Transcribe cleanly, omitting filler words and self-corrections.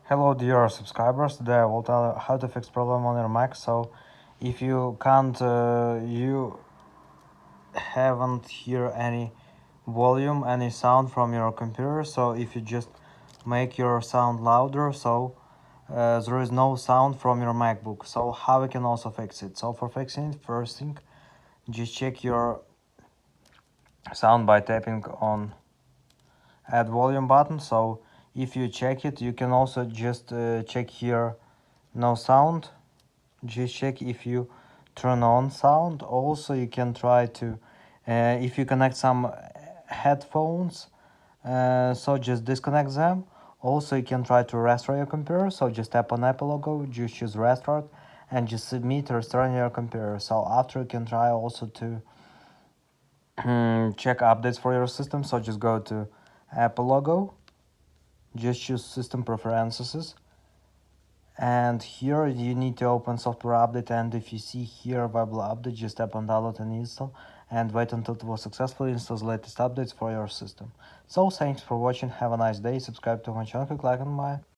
Hello dear subscribers, today I will tell you how to fix problem on your Mac. So if you can't, you haven't hear any volume, any sound from your computer, so if you just make your sound louder, so there is no sound from your MacBook. So how we can also fix it? So for fixing it, first thing, just check your sound by tapping on add volume button. So if you check it, you can also just check here no sound. Just check if you turn on sound. Also you can try to if you connect some headphones, so just disconnect them. Also you can try to restart your computer, so just tap on Apple logo, just choose restart and just submit restoring your computer. So after you can try also to check updates for your system, so just go to Apple logo, just choose system preferences, and here you need to open software update, and if you see here available update, just tap on download and install and wait until it will successfully install the latest updates for your system. So thanks for watching, have a nice day, subscribe to my channel, click like on my